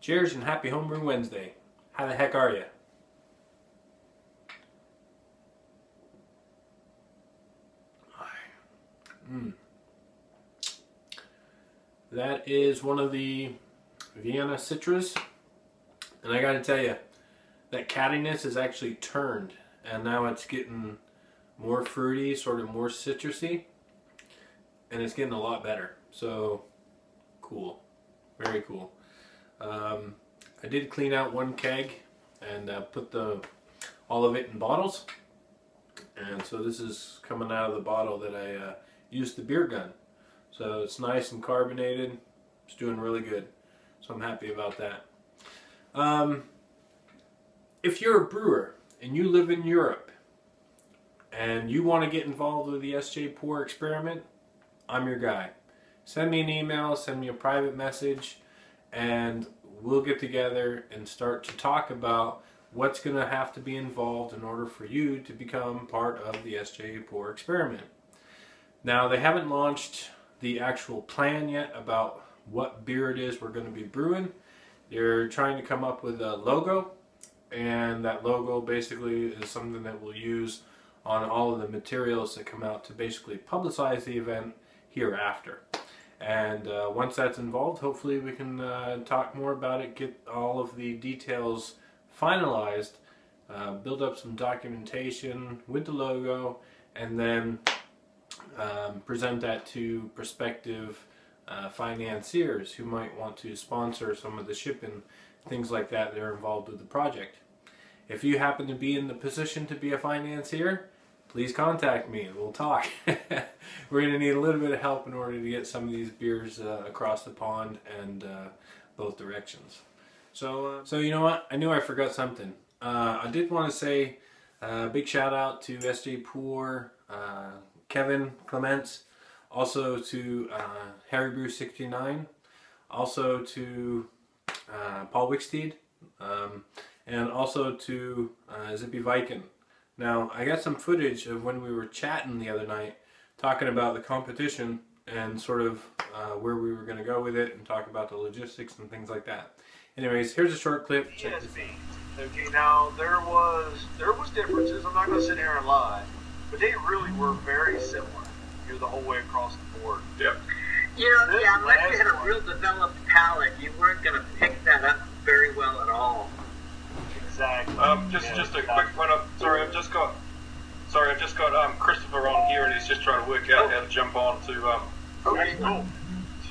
Cheers and happy Homebrew Wednesday. How the heck are you? That is one of the Vienna Citras, and I gotta tell you, that cattiness is actually turned, and now it's getting more fruity, sort of more citrusy, and it's getting a lot better. So cool, very cool. I did clean out one keg and put all of it in bottles, and so this is coming out of the bottle that I used the beer gun. So it's nice and carbonated. It's doing really good, so I'm happy about that. If you're a brewer and you live in Europe and you want to get involved with the SJPorr experiment, I'm your guy. Send me an email, send me a private message, and we'll get together and start to talk about what's going to have to be involved in order for you to become part of the SJPorr experiment. Now, they haven't launched the actual plan yet about what beer it is we're going to be brewing. They're trying to come up with a logo, and that logo basically is something that we'll use on all of the materials that come out to basically publicize the event hereafter. And once that's involved, hopefully we can talk more about it, get all of the details finalized, build up some documentation with the logo, and then present that to prospective financiers who might want to sponsor some of the shipping, things like that that are involved with the project. If you happen to be in the position to be a financier, please contact me and we'll talk. We're going to need a little bit of help in order to get some of these beers across the pond and both directions. So you know what? I knew I forgot something. I did want to say a big shout out to SJPorr, Kevin Clements, also to Homebrew69, also to Paul Wicksteed, and also to Zippy Viking. Now, I got some footage of when we were chatting the other night, talking about the competition and sort of where we were going to go with it, and talk about the logistics and things like that. Anyways, here's a short clip. Check this out. Okay, now there was differences. I'm not going to sit here and lie, but they really were very similar here the whole way across the board. Yep. You know, yeah, unless you had a real developed palate, you weren't going to pick that up very well at all. Exactly. Just a quick one up. Sorry, I've just got Christopher on here, and he's just trying to work out how to jump on to okay, cool.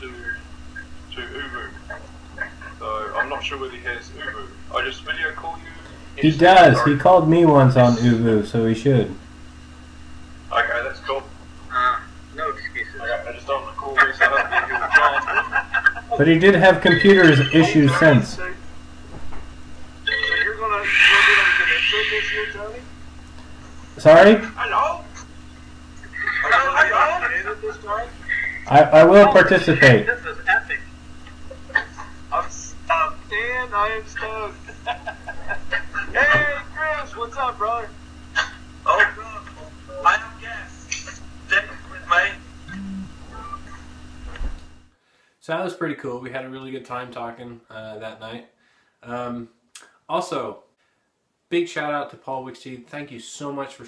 to ooVooing. So I'm not sure whether he has ooVoo. I just video call you. He does. He called me once on ooVoo, so he should. Okay, that's cool. No excuses. Okay, I just don't recall this. I don't think he was on. But he did have computers issues since. So you're gonna get into this here, Tony? Sorry? Hello? Are you gonna get into this time? I will participate. This is epic. I'm stoked, Dan. I am stoked. Hey, Chris, what's up, brother? Oh, good. I am guest. Stick with me. So that was pretty cool. We had a really good time talking that night. Also, big shout out to Paul Wicksteed. Thank you so much for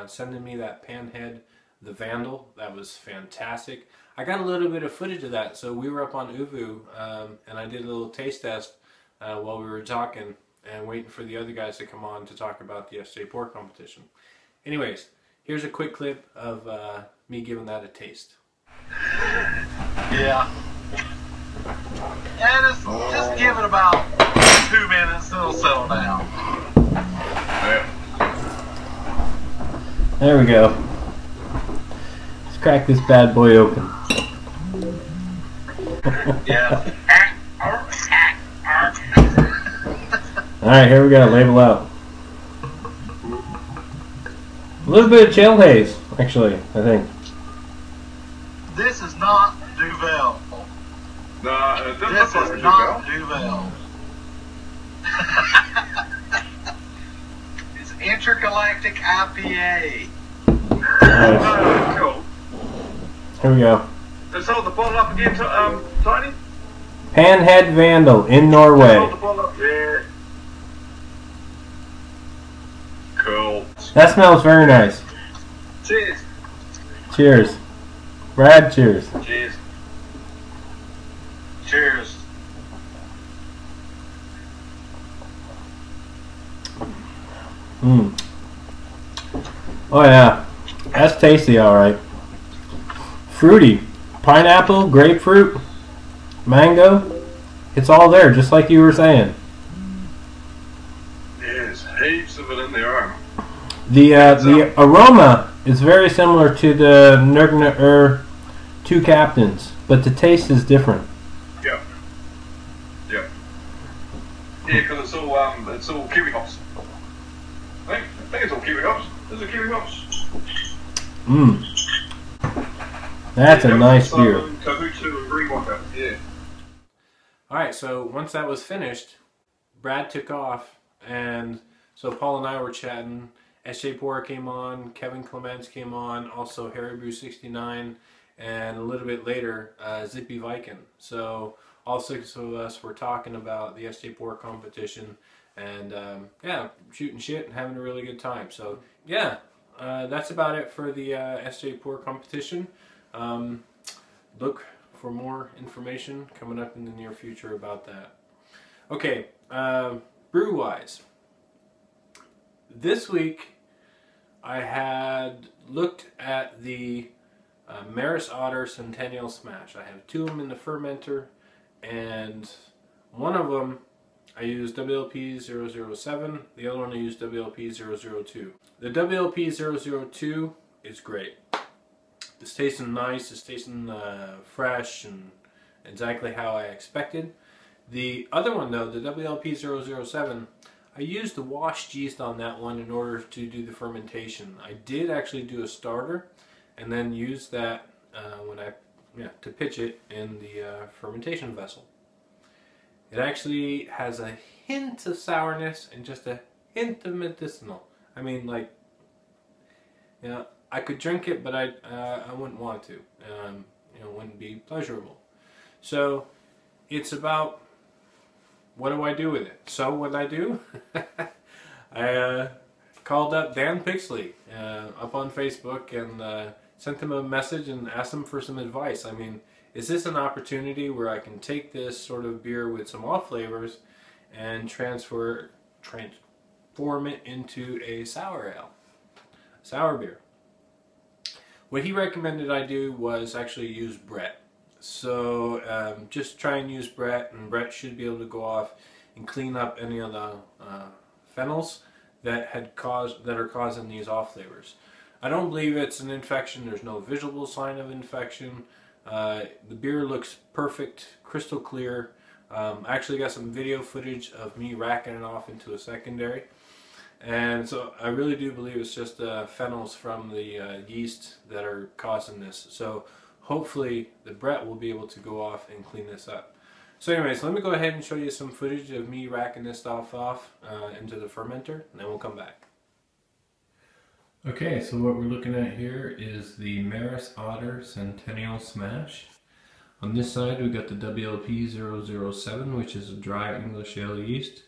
sending me that panhead, the Vandal. That was fantastic. I got a little bit of footage of that. So we were up on ooVoo, and I did a little taste test while we were talking and waiting for the other guys to come on to talk about the SJPorr competition. Anyways, here's a quick clip of me giving that a taste. Yeah. And just give it about 2 minutes, it'll settle down. There we go. Let's crack this bad boy open. Yeah. Alright, here we go. Label out. A little bit of chill haze, actually, I think. This is not Duvel. No, This is not Duvel. It's Intergalactic IPA. Nice. Cool. Here we go. Let's hold the bottle up again, Tony. Panhead Vandal in Norway. Yeah. Cool. That smells very nice. Cheers. Cheers. Brad, cheers. Cheers. Cheers. Mmm. Oh yeah. That's tasty, alright. Fruity. Pineapple, grapefruit, mango. It's all there, just like you were saying. There's heaps of it in there. The aroma is very similar to the Nurgner Two Captains, but the taste is different. Yeah. Yeah. Yeah, because it's all kiwi hops. I think it's all kiwi hops. Those are kiwi hops. Mmm. That's a nice beer. Kahutu and green water. Yeah. Alright, so once that was finished, Brad took off, and so Paul and I were chatting. SJPorr came on, Kevin Clements came on, also HarryBrew69, and a little bit later, Zippy Viking. So all 6 of us were talking about the SJPorr competition, and yeah, shooting shit and having a really good time. So yeah, that's about it for the SJPorr competition. Look for more information coming up in the near future about that. Okay, brew-wise. This week I had looked at the MO-Centennial SMaSH. I have 2 of them in the fermenter, and one of them I used WLP-007, the other one I used WLP-002. The WLP-002 is great. It's tasting nice, it's tasting fresh and exactly how I expected. The other one though, the WLP-007, I used the washed yeast on that one in order to do the fermentation. I did actually do a starter and then use that to pitch it in the fermentation vessel. It actually has a hint of sourness and just a hint of medicinal. I mean, like, you know, I could drink it, but I wouldn't want to. You know, it wouldn't be pleasurable. So it's about, what do I do with it? So what I do? I called up Dan Pixley up on Facebook and sent him a message and asked him for some advice. I mean, is this an opportunity where I can take this sort of beer with some off flavors and transform it into a sour ale, sour beer? What he recommended I do was actually use Brett. So just try and use Brett, and Brett should be able to go off and clean up any of the phenols that are causing these off flavors. I don't believe it's an infection. There's no visible sign of infection. The beer looks perfect, crystal clear. I actually got some video footage of me racking it off into a secondary. And so I really do believe it's just phenols from the yeast that are causing this. So hopefully the Brett will be able to go off and clean this up. So anyways, let me go ahead and show you some footage of me racking this stuff off into the fermenter, and then we'll come back. Okay, so what we're looking at here is the MO-Centennial SMaSH. On this side we got the WLP-007, which is a dry English ale yeast.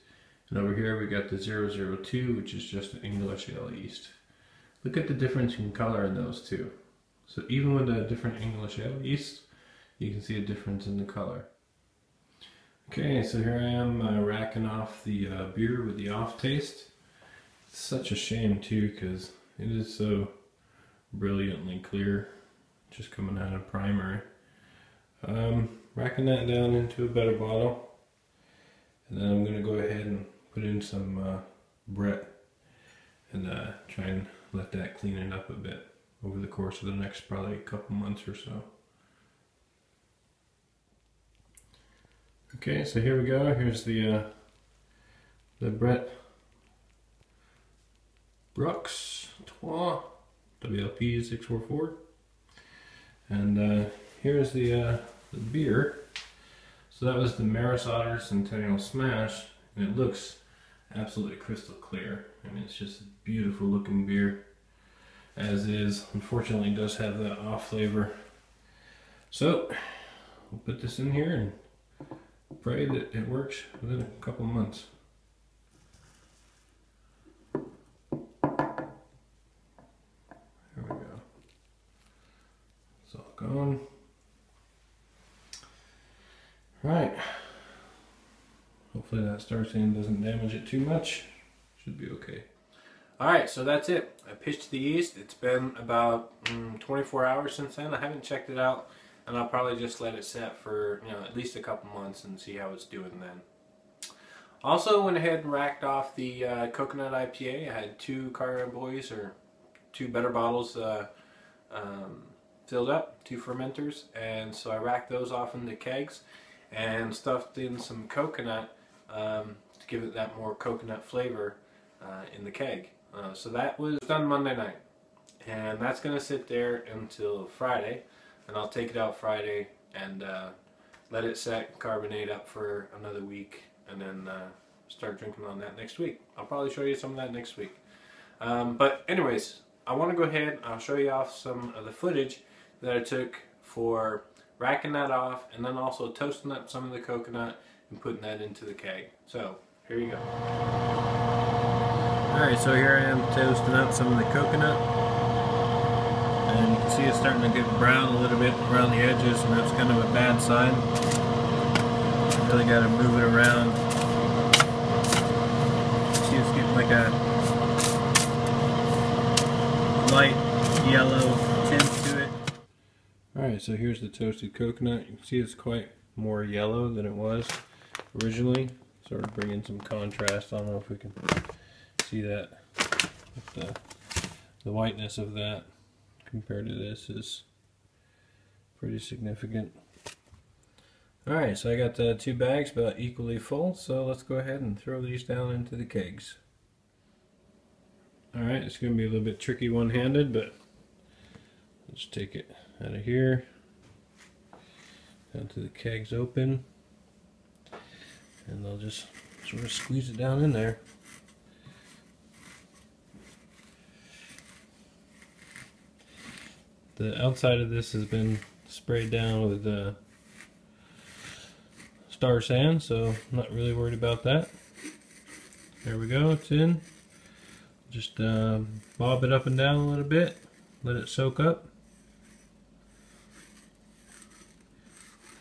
And over here we got the 002, which is just an English ale yeast. Look at the difference in color in those two. So even with a different English ale yeast, you can see a difference in the color. Okay, so here I am racking off the beer with the off taste. It's such a shame too, because it is so brilliantly clear, just coming out of primary. Racking that down into a better bottle, and then I'm going to go ahead and put in some Brett and try and let that clean it up a bit over the course of the next probably couple months or so. Okay, so here we go. Here's the Brett Brooks Trois WLP 644, and here's the beer. So that was the MO-Centennial SMaSH, and it looks absolutely crystal clear. I mean, it's just a beautiful looking beer as is. Unfortunately, it does have that off flavor. So we'll put this in here and Pray that it works within a couple months. There we go. It's all gone. Right. Hopefully that star sand doesn't damage it too much. Should be okay. Alright, so that's it. I pitched the yeast. It's been about 24 hours since then. I haven't checked it out, and I'll probably just let it set for at least a couple months and see how it's doing then. Also went ahead and racked off the coconut IPA. I had 2 carboys, or 2 better bottles filled up, 2 fermenters, and so I racked those off into kegs and stuffed in some coconut to give it that more coconut flavor in the keg. So that was done Monday night, and that's going to sit there until Friday, and I'll take it out Friday and let it set, carbonate up for another week, and then start drinking on that next week. I'll probably show you some of that next week. But anyways, I want to go ahead, I'll show you off some of the footage that I took for racking that off, and then also toasting up some of the coconut and putting that into the keg. So here you go. Alright, so here I am toasting up some of the coconut, and you can see it's starting to get brown a little bit around the edges, and that's kind of a bad sign. You really got to move it around. See, it's getting like a light yellow tint to it. Alright, so here's the toasted coconut. You can see it's quite more yellow than it was originally. Sort of bringing some contrast. I don't know if we can see that. But the whiteness of that compared to this is pretty significant. Alright, so I got 2 bags about equally full, so let's go ahead and throw these down into the kegs. Alright, it's going to be a little bit tricky one-handed, but let's take it out of here, down to the kegs open, and they'll just sort of squeeze it down in there. The outside of this has been sprayed down with star sand, so I'm not really worried about that. There we go, it's in. Just bob it up and down a little bit, let it soak up.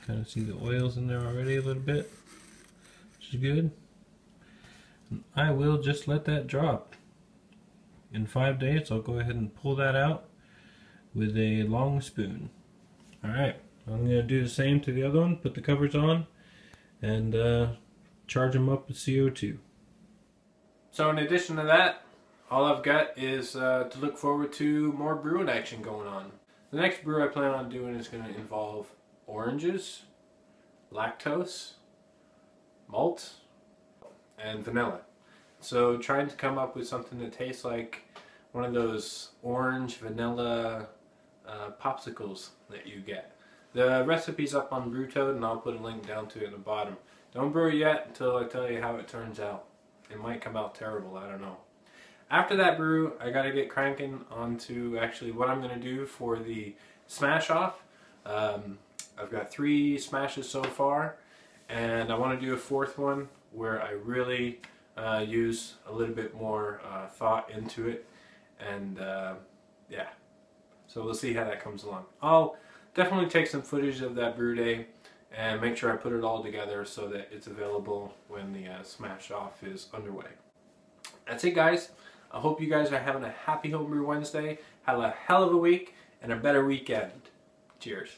Kind of see the oils in there already a little bit, which is good. And I will just let that drop. In 5 days I'll go ahead and pull that out with a long spoon. Alright, I'm going to do the same to the other one, put the covers on, and charge them up with CO2. So in addition to that, all I've got is to look forward to more brewing action going on. The next brew I plan on doing is going to involve oranges, lactose, malt, and vanilla. So trying to come up with something that tastes like one of those orange vanilla popsicles that you get. The recipe's up on BrewToad, and I'll put a link down to it in the bottom. Don't brew it yet until I tell you how it turns out. It might come out terrible, I don't know. After that brew, I gotta get cranking onto actually what I'm gonna do for the smash off. I've got 3 smashes so far, and I want to do a 4th one where I really use a little bit more thought into it, and yeah, so we'll see how that comes along. I'll definitely take some footage of that brew day and make sure I put it all together so that it's available when the smash off is underway. That's it, guys. I hope you guys are having a happy Homebrew Wednesday. Have a hell of a week and a better weekend. Cheers.